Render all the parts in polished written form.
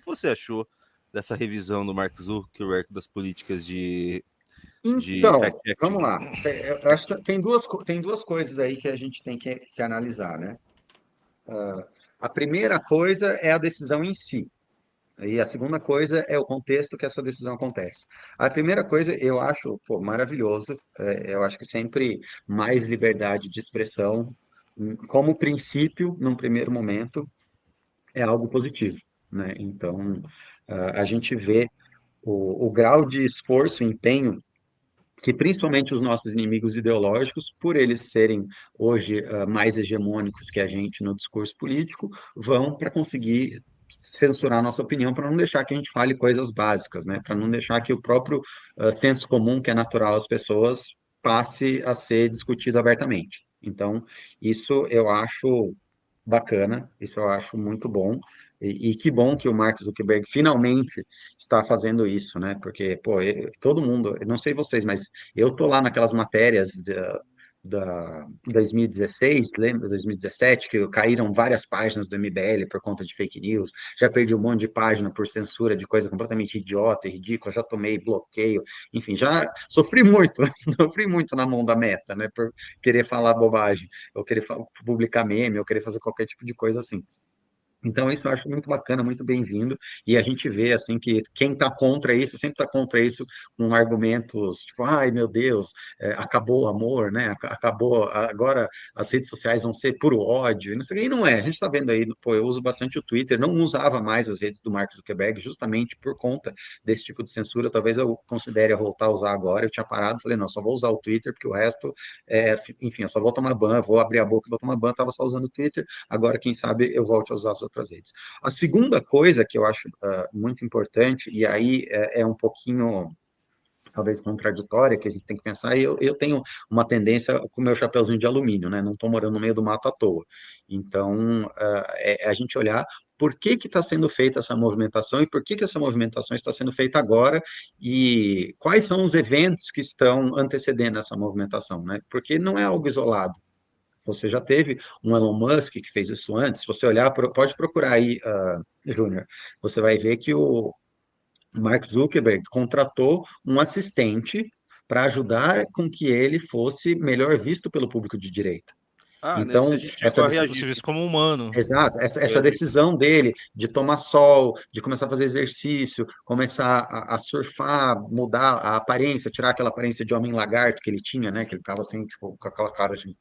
que você achou dessa revisão do Mark Zuckerberg das políticas de Então, fact-checking? vamos lá. Eu acho que tem duas coisas aí que a gente tem que analisar, né? A primeira coisa é a decisão em si. E a segunda coisa é o contexto que essa decisão acontece. A primeira coisa, eu acho, pô, maravilhoso. Eu acho que sempre mais liberdade de expressão, como princípio, num primeiro momento, é algo positivo, né? Então, a gente vê o grau de esforço e empenho que principalmente os nossos inimigos ideológicos, por eles serem hoje mais hegemônicos que a gente no discurso político, vão para conseguir censurar a nossa opinião, para não deixar que a gente fale coisas básicas, né? Para não deixar que o próprio senso comum, que é natural às pessoas, passe a ser discutido abertamente. Então, isso eu acho bacana, isso eu acho muito bom. E que bom que o Mark Zuckerberg finalmente está fazendo isso, né? Porque, pô, todo mundo, eu não sei vocês, mas eu tô lá naquelas matérias da 2016, lembra, 2017, que caíram várias páginas do MBL por conta de fake news, já perdi um monte de página por censura de coisa completamente idiota e ridícula, já tomei bloqueio, enfim, já sofri muito, sofri muito na mão da Meta, né, por querer falar bobagem, ou querer publicar meme, ou querer fazer qualquer tipo de coisa assim. Então, isso eu acho muito bacana, muito bem-vindo, e a gente vê, assim, que quem está contra isso, sempre está contra isso com argumentos, tipo, ai, meu Deus, acabou o amor, né, acabou, agora as redes sociais vão ser puro ódio, e não sei o que, e não é, a gente está vendo aí, pô, eu uso bastante o Twitter, não usava mais as redes do Mark Zuckerberg, justamente por conta desse tipo de censura, talvez eu considere voltar a usar agora, eu tinha parado, falei, não, só vou usar o Twitter, porque o resto, enfim, eu só vou tomar ban, vou abrir a boca e vou tomar ban, estava só usando o Twitter, agora, quem sabe, eu volte a usar as outras redes. A segunda coisa que eu acho muito importante, e aí é um pouquinho talvez contraditória, que a gente tem que pensar, e eu tenho uma tendência com o meu chapeuzinho de alumínio, né? Não estou morando no meio do mato à toa. Então, a gente olhar por que está sendo feita essa movimentação e por que essa movimentação está sendo feita agora e quais são os eventos que estão antecedendo essa movimentação, né? Porque não é algo isolado. Você já teve um Elon Musk que fez isso antes. Se você olhar, pode procurar aí, Júnior, você vai ver que o Mark Zuckerberg contratou um assistente para ajudar com que ele fosse melhor visto pelo público de direita. Ah, nesse a Então, gente chegou essa a decisão. reagir. Você vê isso como humano. Exato, Foi essa a gente. decisão dele de tomar sol, de começar a fazer exercício, começar a surfar, mudar a aparência, tirar aquela aparência de homem lagarto que ele tinha, né? Que ele estava assim, tipo, com aquela cara de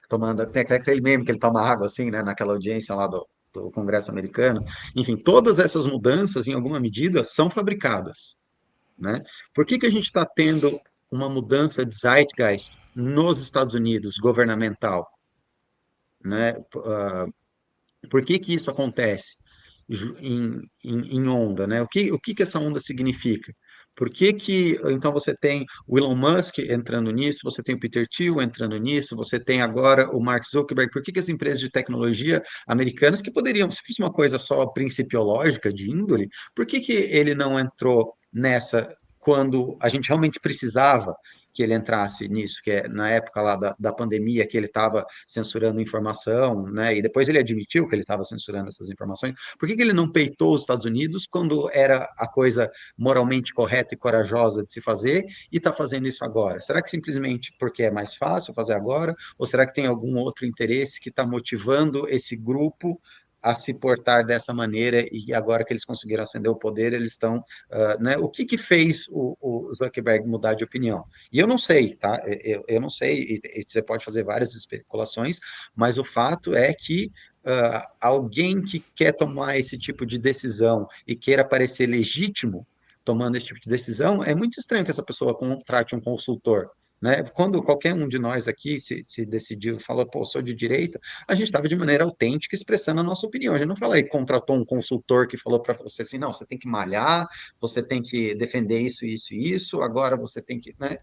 tomando, tem aquele meme que ele toma água assim, né, naquela audiência lá do Congresso americano. Enfim, todas essas mudanças, em alguma medida, são fabricadas, né? Por que a gente está tendo uma mudança de zeitgeist nos Estados Unidos, governamental, né? Por que isso acontece em onda, né? O que essa onda significa? Por que então você tem o Elon Musk entrando nisso, você tem o Peter Thiel entrando nisso, você tem agora o Mark Zuckerberg, por que as empresas de tecnologia americanas que poderiam, se fosse uma coisa só principiológica de índole, por que ele não entrou nessa quando a gente realmente precisava que ele entrasse nisso, que é na época lá da pandemia, que ele estava censurando informação, né? E depois ele admitiu que ele estava censurando essas informações. Por que ele não peitou os Estados Unidos quando era a coisa moralmente correta e corajosa de se fazer e está fazendo isso agora? Será que simplesmente porque é mais fácil fazer agora? Ou será que tem algum outro interesse que está motivando esse grupo a se portar dessa maneira e agora que eles conseguiram ascender o poder, eles estão, né? O que fez o Zuckerberg mudar de opinião? E eu não sei, tá? Eu não sei, e você pode fazer várias especulações, mas o fato é que alguém que quer tomar esse tipo de decisão e queira parecer legítimo tomando esse tipo de decisão, é muito estranho que essa pessoa contrate um consultor. Né? Quando qualquer um de nós aqui se decidiu, falou, pô, sou de direita, a gente estava de maneira autêntica expressando a nossa opinião. A gente não falou e contratou um consultor que falou para você assim, não, você tem que malhar, você tem que defender isso, isso e isso, agora você tem que. Né?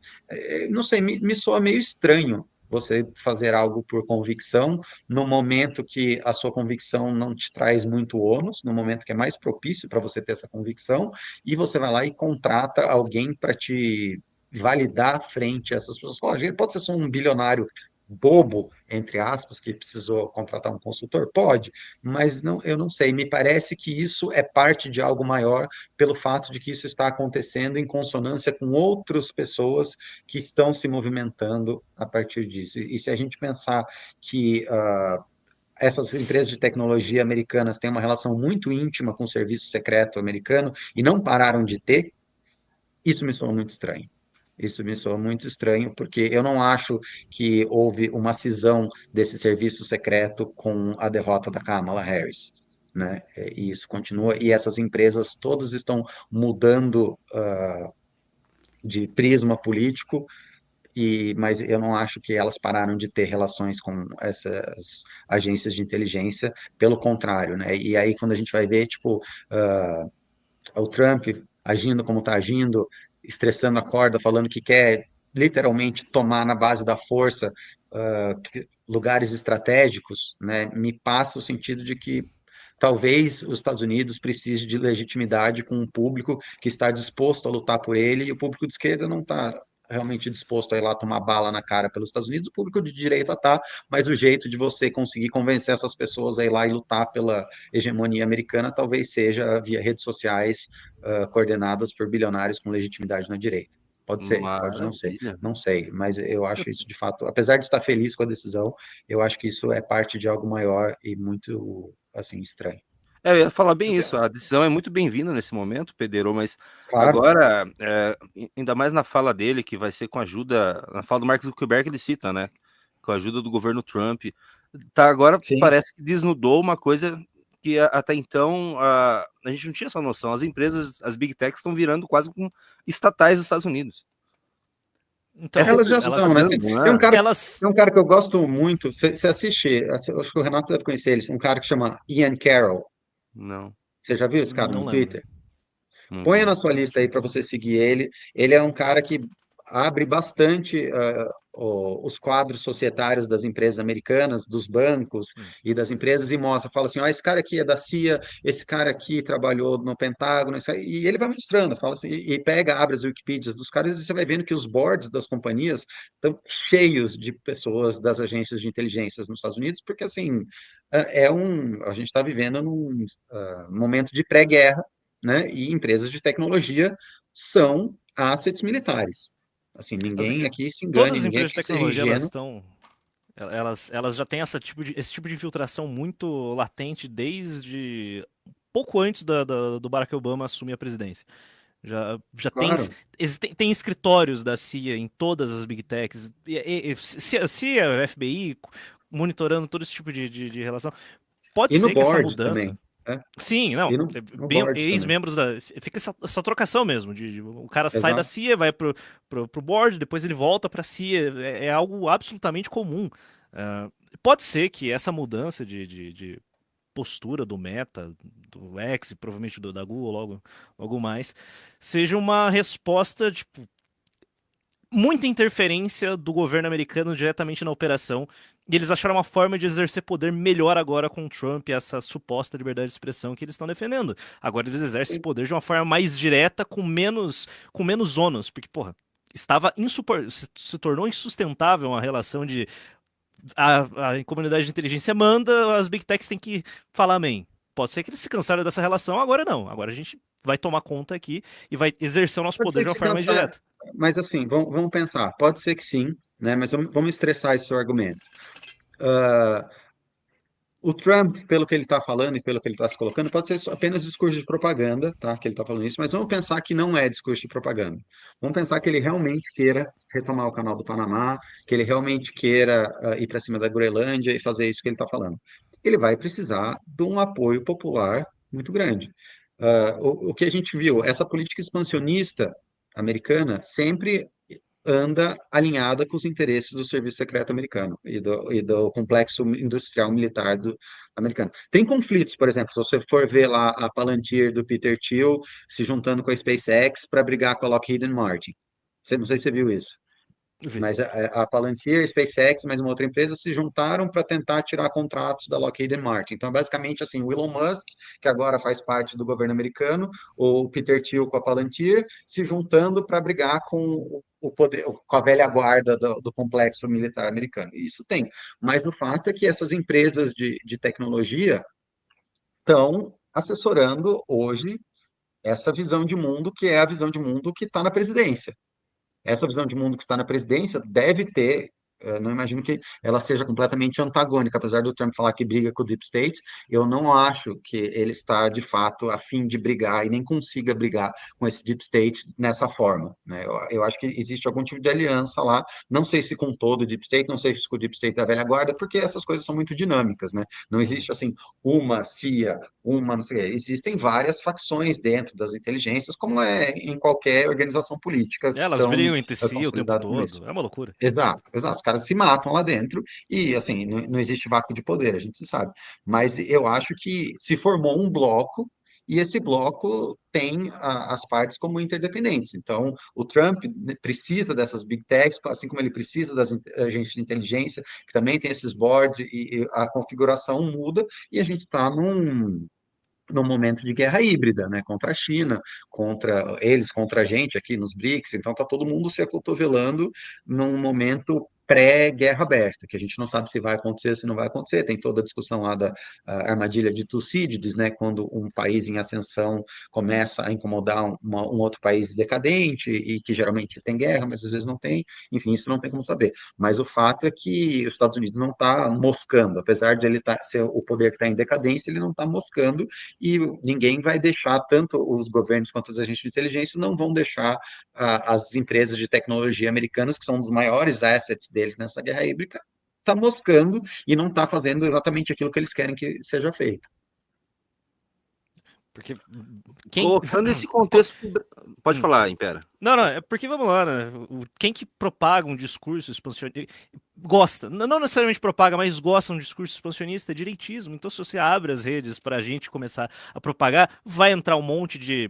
Não sei, me soa meio estranho você fazer algo por convicção, no momento que a sua convicção não te traz muito ônus, no momento que é mais propício para você ter essa convicção, e você vai lá e contrata alguém para te validar frente a essas pessoas. Pode ser só um bilionário bobo, entre aspas, que precisou contratar um consultor? Pode, mas não, eu não sei. Me parece que isso é parte de algo maior pelo fato de que isso está acontecendo em consonância com outras pessoas que estão se movimentando a partir disso. E se a gente pensar que essas empresas de tecnologia americanas têm uma relação muito íntima com o serviço secreto americano e não pararam de ter, isso me soa muito estranho. Isso me soa muito estranho, porque eu não acho que houve uma cisão desse serviço secreto com a derrota da Kamala Harris, né? E isso continua, e essas empresas todas estão mudando de prisma político, mas eu não acho que elas pararam de ter relações com essas agências de inteligência, pelo contrário, né? E aí, quando a gente vai ver, tipo, o Trump agindo como está agindo, estressando a corda, falando que quer literalmente tomar na base da força lugares estratégicos, né, me passa o sentido de que talvez os Estados Unidos precise de legitimidade com um público que está disposto a lutar por ele, e o público de esquerda não está realmente disposto a ir lá tomar bala na cara pelos Estados Unidos, o público de direita está, mas o jeito de você conseguir convencer essas pessoas a ir lá e lutar pela hegemonia americana talvez seja via redes sociais coordenadas por bilionários com legitimidade na direita. Pode ser, pode não ser, Maravilha. não sei, mas eu acho isso de fato, apesar de estar feliz com a decisão, eu acho que isso é parte de algo maior e muito, assim, estranho. Eu ia falar Eu bem tenho, isso, a decisão é muito bem-vinda nesse momento, Pedro, mas Claro, agora, ainda mais na fala dele, que vai ser com a ajuda, na fala do Mark Zuckerberg, ele cita, né, com a ajuda do governo Trump, tá, agora sim, parece que desnudou uma coisa que até então a gente não tinha essa noção, as empresas, as Big Techs estão virando quase como estatais dos Estados Unidos. então, Essa é a elas já são, né? elas, percepção, Tem um né? cara, elas, tem um cara que eu gosto muito, você assiste, eu acho que o Renato deve conhecer ele, um cara que chama Ian Carroll, Não, você já viu esse cara não no lembro. Twitter? não Ponha vi. na sua lista aí para você seguir ele. Ele é um cara que abre bastante os quadros societários das empresas americanas, dos bancos Hum. e das empresas, e mostra, fala assim, ó, esse cara aqui é da CIA, esse cara aqui trabalhou no Pentágono, e ele vai mostrando, fala assim, e pega, abre as Wikipedias dos caras, e você vai vendo que os boards das companhias estão cheios de pessoas das agências de inteligência nos Estados Unidos, porque assim, a gente está vivendo num momento de pré-guerra, né? E empresas de tecnologia são assets militares. Assim, As- ninguém aqui se engane, Todas as ninguém empresas de aqui seja tecnologia, elas ingênuo. estão, elas já têm esse tipo de infiltração muito latente desde pouco antes do Barack Obama assumir a presidência. Já tem, Claro. tem escritórios da CIA em todas as Big Techs, se a CIA, a FBI, monitorando todo esse tipo de relação. Pode E no ser que essa board mudança. também, né? Sim, não. E no board também. Ex-membros da. Fica essa trocação mesmo. O cara sai da Exato. CIA, vai pro board, depois ele volta pra CIA. É algo absolutamente comum. Ah, pode ser que essa mudança de postura do Meta, do X, provavelmente da Google, logo mais, seja uma resposta, tipo, muita interferência do governo americano diretamente na operação. E eles acharam uma forma de exercer poder melhor agora com o Trump e essa suposta liberdade de expressão que eles estão defendendo. Agora eles exercem esse poder de uma forma mais direta, com menos ônus. Porque, porra, se tornou insustentável a relação de a comunidade de inteligência manda, as Big Techs têm que falar amém. Pode ser que eles se cansaram dessa relação, agora não. Agora a gente vai tomar conta aqui e vai exercer o nosso Pode poder ser de que uma se forma mais cansar, direta. mas assim, vamos pensar. Pode ser que sim, né? Mas vamos estressar esse seu argumento. O Trump, pelo que ele está falando e pelo que ele está se colocando, pode ser apenas discurso de propaganda, tá? Que ele está falando isso, mas vamos pensar que não é discurso de propaganda. Vamos pensar que ele realmente queira retomar o canal do Panamá, que ele realmente queira ir para cima da Groenlândia e fazer isso que ele está falando. Ele vai precisar de um apoio popular muito grande. O que a gente viu, essa política expansionista americana sempre anda alinhada com os interesses do Serviço Secreto americano e do complexo industrial militar americano. Tem conflitos, por exemplo, se você for ver lá a Palantir do Peter Thiel se juntando com a SpaceX para brigar com a Lockheed Martin. Não sei se você viu isso. Mas a Palantir, a SpaceX, mais uma outra empresa se juntaram para tentar tirar contratos da Lockheed Martin. Então, basicamente, assim, o Elon Musk, que agora faz parte do governo americano, o Peter Thiel com a Palantir, se juntando para brigar com o poder, com a velha guarda do complexo militar americano. Isso tem. Mas o fato é que essas empresas de tecnologia estão assessorando hoje essa visão de mundo, que é a visão de mundo que está na presidência. Essa visão de mundo que está na presidência deve ter, não imagino que ela seja completamente antagônica, apesar do Trump falar que briga com o Deep State, eu não acho que ele está, de fato, a fim de brigar e nem consiga brigar com esse Deep State nessa forma, né? Eu acho que existe algum tipo de aliança lá, não sei se com todo o Deep State, não sei se com o Deep State da velha guarda, porque essas coisas são muito dinâmicas, né? Não existe, assim, uma CIA, uma, não sei o quê. Existem várias facções dentro das inteligências, como é em qualquer organização política Elas tão brigam entre si o tempo consolidada como isso. todo. É uma loucura. Exato, exato. Os caras se matam lá dentro e, assim, não existe vácuo de poder, a gente sabe. Mas eu acho que se formou um bloco e esse bloco tem as partes como interdependentes. Então, o Trump precisa dessas big techs, assim como ele precisa das agências de inteligência, que também tem esses boards e a configuração muda e a gente está num momento de guerra híbrida, né, contra a China, contra eles, contra a gente aqui nos BRICS, então está todo mundo se acotovelando num momento pré-guerra aberta, que a gente não sabe se vai acontecer, se não vai acontecer, tem toda a discussão lá da armadilha de Tucídides, né, quando um país em ascensão começa a incomodar um outro país decadente, e que geralmente tem guerra, mas às vezes não tem, enfim, isso não tem como saber, mas o fato é que os Estados Unidos não está moscando, apesar de ele ser o poder que está em decadência, ele não está moscando, e ninguém vai deixar, tanto os governos quanto as agências de inteligência, não vão deixar as empresas de tecnologia americanas, que são um dos maiores assets deles nessa guerra híbrida, tá moscando e não está fazendo exatamente aquilo que eles querem que seja feito. Porque quem. Colocando esse contexto. Pode falar, Impera. Não, é porque vamos lá, né? Quem que propaga um discurso expansionista gosta, não necessariamente propaga, mas gosta de um discurso expansionista, é direitismo. Então, se você abre as redes para a gente começar a propagar, vai entrar um monte de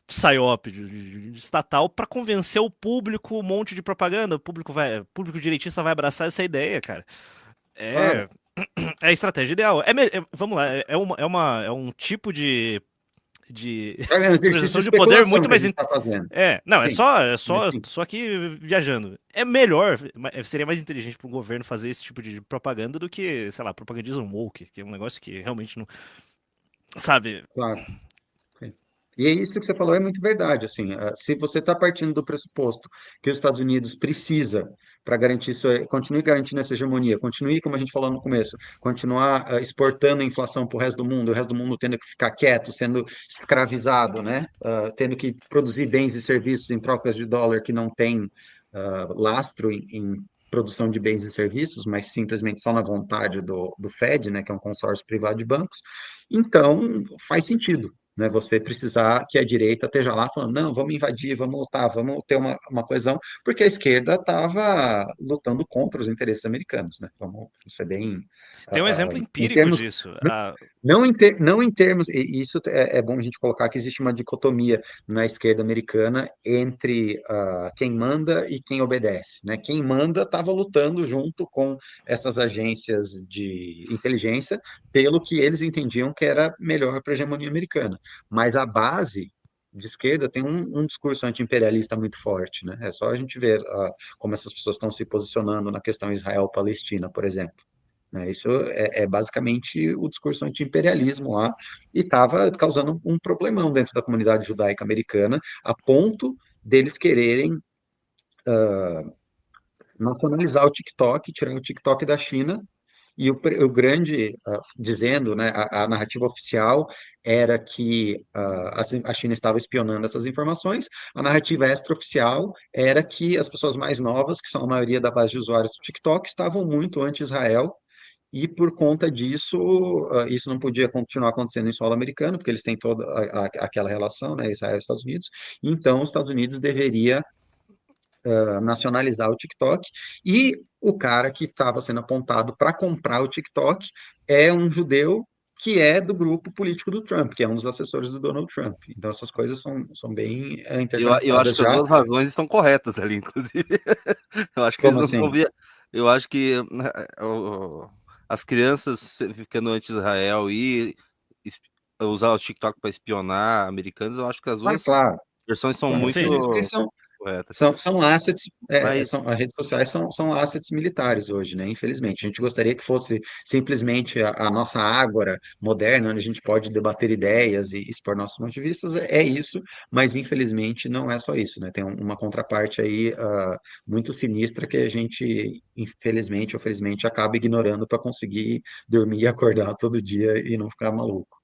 psyop de estatal para convencer o público, um monte de propaganda. O público direitista vai abraçar essa ideia, cara. Claro. É a estratégia ideal. Vamos lá, é um tipo de É um exercício transição de de poder especulação muito que a mais. gente está fazendo. Não, Sim, mas sim. só aqui viajando. É melhor, seria mais inteligente para um governo fazer esse tipo de propaganda do que, sei lá, propagandismo woke, que é um negócio que realmente não. Sabe? Claro. E é isso que você falou, é muito verdade. Assim, se você está partindo do pressuposto que os Estados Unidos precisa para garantir continue garantindo essa hegemonia, continue, como a gente falou no começo, continuar exportando a inflação para o resto do mundo, o resto do mundo tendo que ficar quieto, sendo escravizado, né? Tendo que produzir bens e serviços em trocas de dólar que não tem lastro em produção de bens e serviços, mas simplesmente só na vontade do Fed, né, que é um consórcio privado de bancos. Então, faz sentido, né, você precisar que a direita esteja lá falando, não, vamos invadir, vamos lutar, vamos ter uma coesão, porque a esquerda estava lutando contra os interesses americanos, né? Vamos ser bem... Tem um exemplo em empírico termos, disso. não em termos, e isso é bom a gente colocar que existe uma dicotomia na esquerda americana entre quem manda e quem obedece, né? Quem manda estava lutando junto com essas agências de inteligência pelo que eles entendiam que era melhor para a hegemonia americana. Mas a base de esquerda tem um discurso anti-imperialista muito forte, né? É só a gente ver como essas pessoas estão se posicionando na questão Israel-Palestina, por exemplo. Né? Isso é basicamente o discurso anti-imperialismo lá, e estava causando um problemão dentro da comunidade judaica americana, a ponto deles quererem nacionalizar o TikTok, tirar o TikTok da China, e o grande, dizendo, né, a narrativa oficial era que a China estava espionando essas informações, a narrativa extraoficial era que as pessoas mais novas, que são a maioria da base de usuários do TikTok, estavam muito anti-Israel, e por conta disso, isso não podia continuar acontecendo em solo americano, porque eles têm toda aquela relação, né, Israel e Estados Unidos, então os Estados Unidos deveria nacionalizar o TikTok, e o cara que estava sendo apontado para comprar o TikTok é um judeu que é do grupo político do Trump, que é um dos assessores do Donald Trump. Então, essas coisas são bem Eu acho interconectadas que as já. duas razões estão corretas ali, inclusive. Eu acho que eles Como não estão assim? via. Eu acho que as crianças ficando anti-Israel e es- usar o TikTok para espionar americanos, eu acho que as Ah, duas claro, versões são claro, Sim. porque muito corretas. são assets, Mas as redes sociais são assets militares hoje, né? Infelizmente. A gente gostaria que fosse simplesmente a nossa ágora moderna, onde a gente pode debater ideias e expor nossos pontos de vista, é isso, mas infelizmente não é só isso, né? Tem uma contraparte aí muito sinistra que a gente, infelizmente ou felizmente, acaba ignorando para conseguir dormir e acordar todo dia e não ficar maluco.